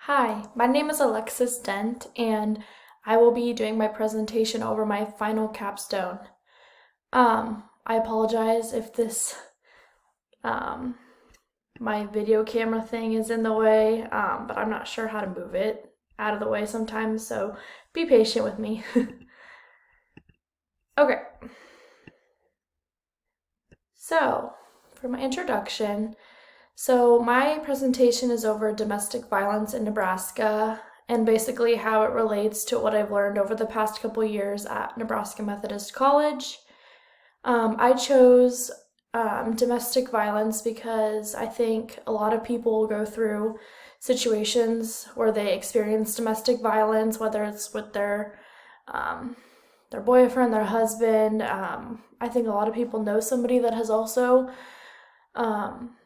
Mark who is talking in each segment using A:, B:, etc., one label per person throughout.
A: Hi, my name is Alexis Dent, and I will be doing my presentation over my final capstone. I apologize if um, my video camera thing is in the way, but I'm not sure how to move it out of the way sometimes, so be patient with me. Okay, so for my introduction, my presentation is over domestic violence in Nebraska and basically how it relates to what I've learned over the past couple years at Nebraska Methodist College. I chose domestic violence because I think a lot of people go through situations where they experience domestic violence, whether it's with um, their boyfriend, their husband. I think a lot of people know somebody that has also um,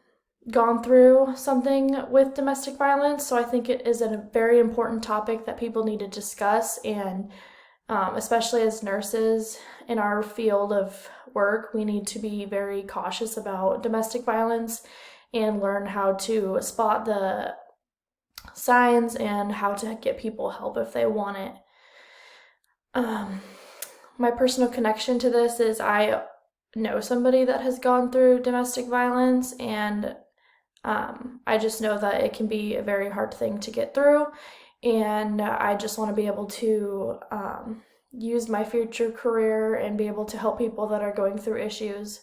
A: gone through something with domestic violence. So I think it is a very important topic that people need to discuss, and especially as nurses in our field of work, we need to be very cautious about domestic violence and learn how to spot the signs and how to get people help if they want it. Um, my personal connection to this is I know somebody that has gone through domestic violence, and I just know that it can be a very hard thing to get through, and I just want to be able to use my future career and be able to help people that are going through issues.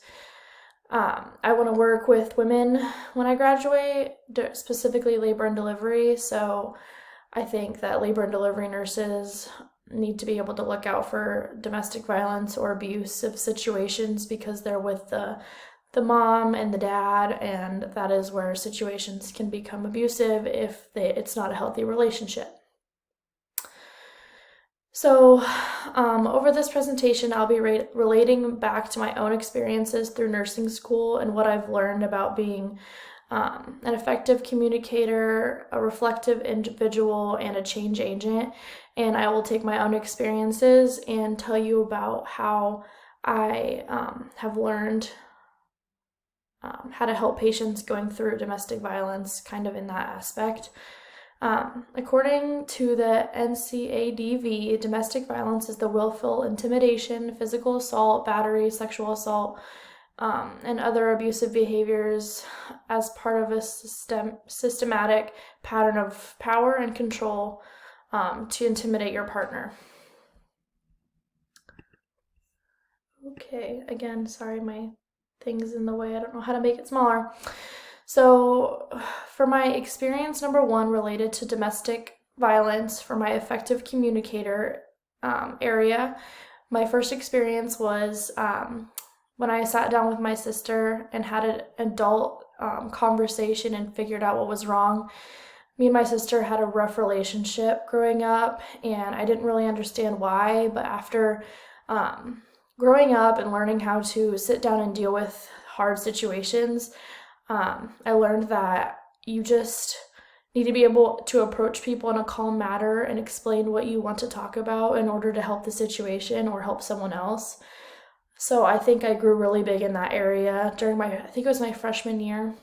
A: I want to work with women when I graduate, specifically labor and delivery, so I think that labor and delivery nurses need to be able to look out for domestic violence or abusive situations because they're with the mom and the dad, and that is where situations can become abusive if it's not a healthy relationship. So, over this presentation, I'll be relating back to my own experiences through nursing school and what I've learned about being an effective communicator, a reflective individual, and a change agent. And I will take my own experiences and tell you about how I have learned how to help patients going through domestic violence, kind of in that aspect. According to the NCADV, domestic violence is the willful intimidation, physical assault, battery, sexual assault, and other abusive behaviors as part of a systematic pattern of power and control to intimidate your partner. Okay, again, sorry, my thing's in the way. I don't know how to make it smaller. So, for my experience number one related to domestic violence for my effective communicator area, my first experience was when I sat down with my sister and had an adult conversation and figured out what was wrong. Me and my sister had a rough relationship growing up, and I didn't really understand why, but after um, growing up and learning how to sit down and deal with hard situations, I learned that you just need to be able to approach people in a calm manner and explain what you want to talk about in order to help the situation or help someone else. So I think I grew really big in that area during I think it was my freshman year.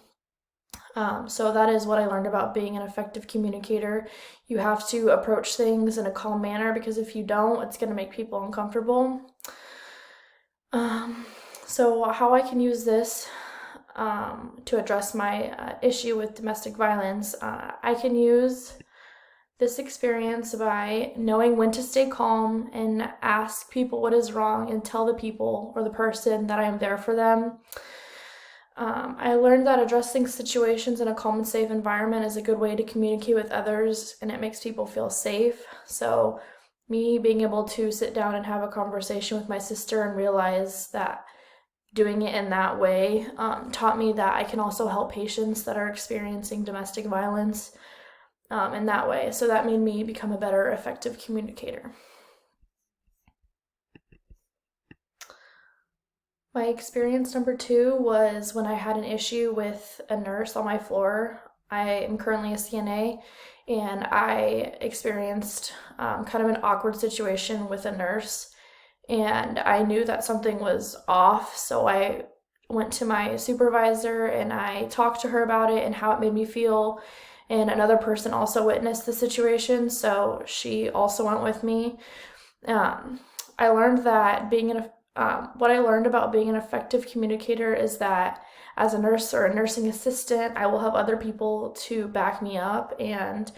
A: So that is what I learned about being an effective communicator. You have to approach things in a calm manner because if you don't, it's going to make people uncomfortable. Um, so how I can use this to address my issue with domestic violence, I can use this experience by knowing when to stay calm and ask people what is wrong and tell the people or the person that I am there for them. I learned that addressing situations in a calm and safe environment is a good way to communicate with others, and it makes people feel safe. So, me being able to sit down and have a conversation with my sister and realize that doing it in that way taught me that I can also help patients that are experiencing domestic violence in that way. So, that made me become a better, effective communicator. My experience number two was when I had an issue with a nurse on my floor. I am currently a CNA, and I experienced kind of an awkward situation with a nurse, and I knew that something was off, so I went to my supervisor and I talked to her about it and how it made me feel, and another person also witnessed the situation, so she also went with me. I learned that what I learned about being an effective communicator is that as a nurse or a nursing assistant, I will have other people to back me up and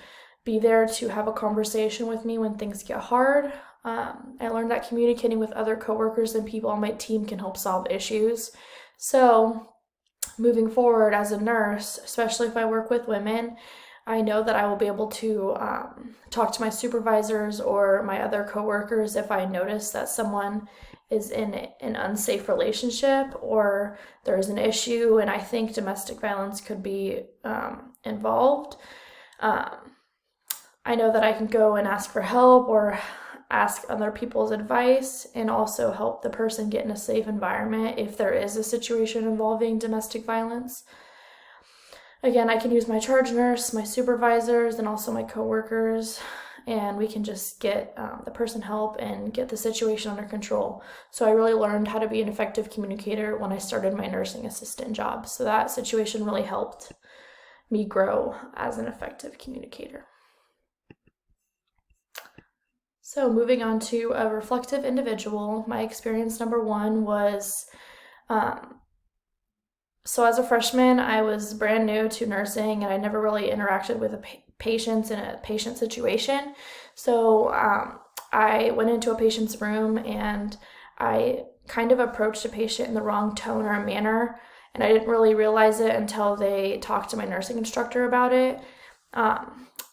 A: be there to have a conversation with me when things get hard. I learned that communicating with other coworkers and people on my team can help solve issues. So, moving forward as a nurse, especially if I work with women, I know that I will be able to talk to my supervisors or my other coworkers if I notice that someone is in an unsafe relationship or there's an issue and I think domestic violence could be involved. I know that I can go and ask for help or ask other people's advice and also help the person get in a safe environment if there is a situation involving domestic violence. Again, I can use my charge nurse, my supervisors, and also my coworkers, and we can just get the person help and get the situation under control. So I really learned how to be an effective communicator when I started my nursing assistant job. So that situation really helped me grow as an effective communicator. So moving on to a reflective individual, my experience number one was, so as a freshman, I was brand new to nursing and I never really interacted with patients in a patient situation. So I went into a patient's room and I kind of approached a patient in the wrong tone or manner, and I didn't really realize it until they talked to my nursing instructor about it.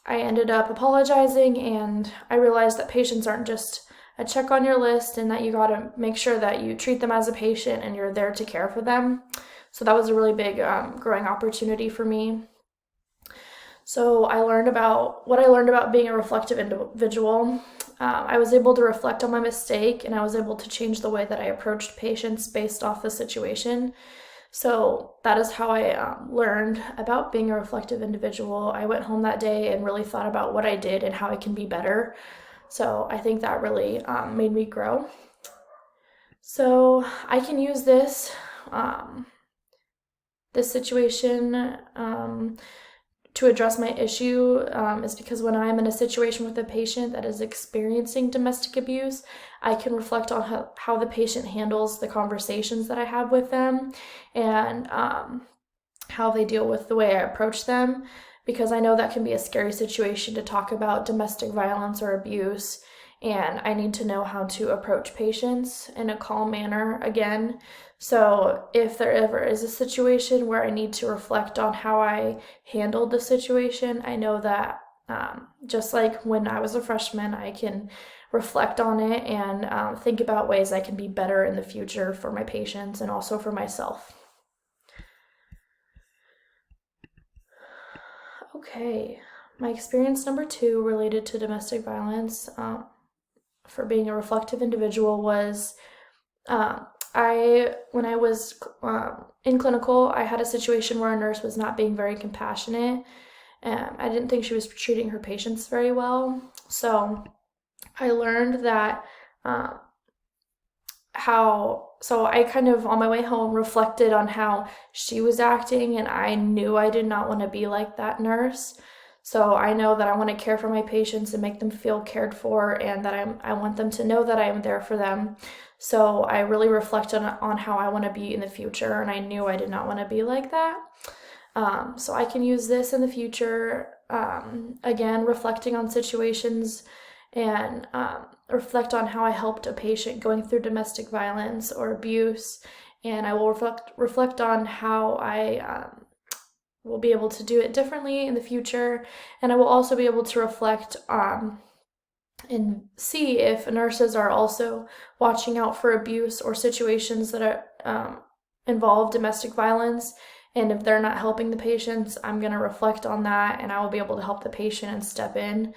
A: I ended up apologizing, and I realized that patients aren't just a check on your list and that you got to make sure that you treat them as a patient and you're there to care for them. So that was a really big growing opportunity for me. So what I learned about being a reflective individual. I was able to reflect on my mistake, and I was able to change the way that I approached patients based off the situation. So that is how I learned about being a reflective individual. I went home that day and really thought about what I did and how I can be better. So I think that really made me grow. So I can use this situation to address my issue is because when I'm in a situation with a patient that is experiencing domestic abuse, I can reflect on how the patient handles the conversations that I have with them and how they deal with the way I approach them, because I know that can be a scary situation to talk about domestic violence or abuse, and I need to know how to approach patients in a calm manner again. So if there ever is a situation where I need to reflect on how I handled the situation, I know that just like when I was a freshman, I can reflect on it and think about ways I can be better in the future for my patients and also for myself. Okay, my experience number two related to domestic violence for being a reflective individual was when I was in clinical, I had a situation where a nurse was not being very compassionate. I didn't think she was treating her patients very well. So I learned that so I kind of, on my way home, reflected on how she was acting, and I knew I did not want to be like that nurse. So I know that I want to care for my patients and make them feel cared for, and that I want them to know that I am there for them. So I really reflected on how I want to be in the future, and I knew I did not want to be like that. So I can use this in the future, again, reflecting on situations and reflect on how I helped a patient going through domestic violence or abuse, and I will reflect on how I will be able to do it differently in the future, and I will also be able to reflect and see if nurses are also watching out for abuse or situations that are involve domestic violence. And if they're not helping the patients, I'm going to reflect on that, and I will be able to help the patient and step in,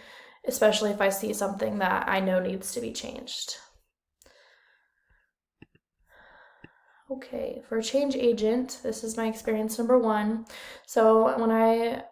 A: especially if I see something that I know needs to be changed. Okay, for a change agent, this is my experience number one. So when I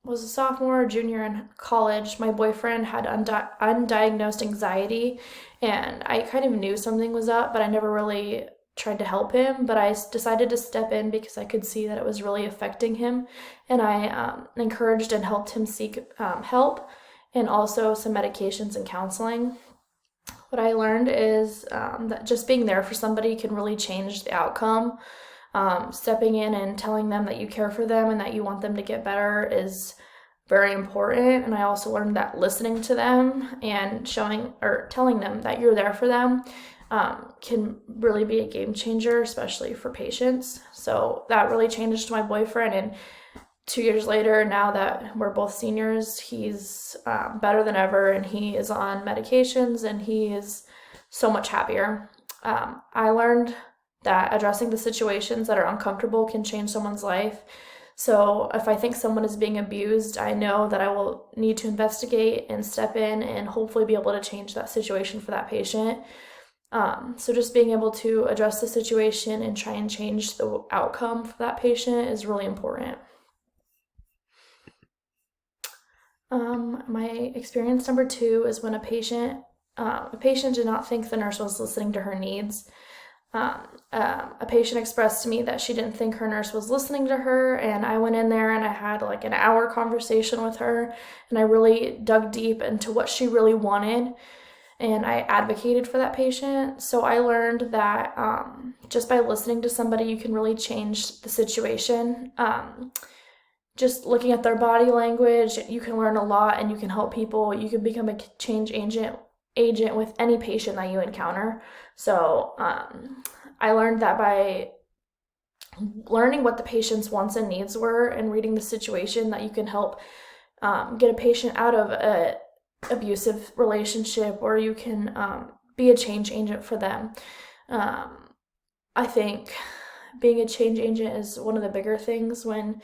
A: was a sophomore or junior in college, my boyfriend had undiagnosed anxiety, and I kind of knew something was up, but I never really tried to help him, but I decided to step in because I could see that it was really affecting him, and I encouraged and helped him seek help and also some medications and counseling. What I learned is that just being there for somebody can really change the outcome. Stepping in and telling them that you care for them and that you want them to get better is very important. And I also learned that listening to them and showing or telling them that you're there for them can really be a game changer, especially for patients. So that really changed my boyfriend. And 2 years later, now that we're both seniors, he's better than ever, and he is on medications, and he is so much happier. I learned that addressing the situations that are uncomfortable can change someone's life. So if I think someone is being abused, I know that I will need to investigate and step in and hopefully be able to change that situation for that patient. So just being able to address the situation and try and change the outcome for that patient is really important. My experience number 2 is when a patient did not think the nurse was listening to her needs. A patient expressed to me that she didn't think her nurse was listening to her, and I went in there and I had like an hour conversation with her, and I really dug deep into what she really wanted, and I advocated for that patient. So I learned that just by listening to somebody, you can really change the situation. Just looking at their body language, you can learn a lot, and you can help people. You can become a change agent with any patient that you encounter. So I learned that by learning what the patient's wants and needs were and reading the situation, that you can help get a patient out of a abusive relationship, or you can be a change agent for them. I think being a change agent is one of the bigger things when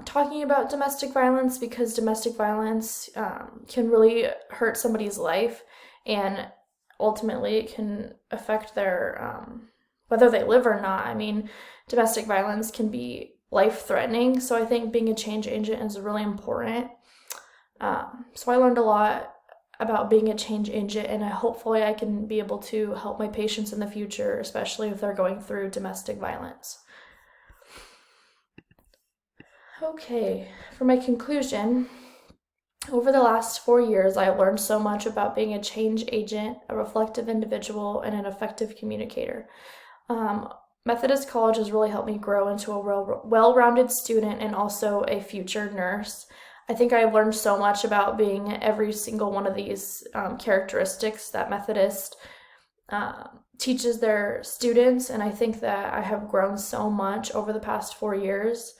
A: talking about domestic violence, because domestic violence can really hurt somebody's life, and ultimately it can affect their whether they live or not. I mean, domestic violence can be life-threatening, so I think being a change agent is really important. So I learned a lot about being a change agent, and hopefully I can be able to help my patients in the future, especially if they're going through domestic violence. Okay, for my conclusion, over the last 4 years, I learned so much about being a change agent, a reflective individual, and an effective communicator. Methodist College has really helped me grow into a well-rounded student and also a future nurse. I think I've learned so much about being every single one of these characteristics that Methodist teaches their students, and I think that I have grown so much over the past 4 years.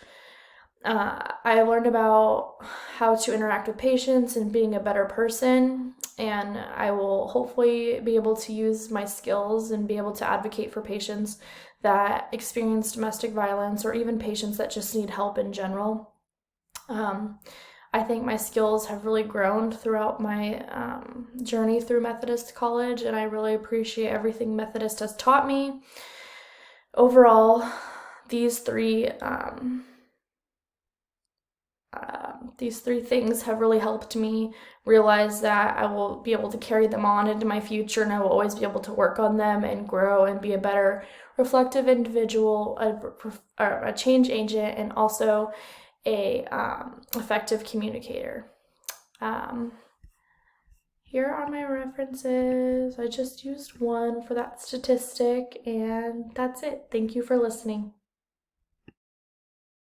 A: I learned about how to interact with patients and being a better person, and I will hopefully be able to use my skills and be able to advocate for patients that experience domestic violence, or even patients that just need help in general. I think my skills have really grown throughout my journey through Methodist College, and I really appreciate everything Methodist has taught me. Overall, these three things have really helped me realize that I will be able to carry them on into my future, and I will always be able to work on them and grow and be a better reflective individual, a change agent, and also a effective communicator. Here are my references. I just used one for that statistic, and that's it. Thank you for listening.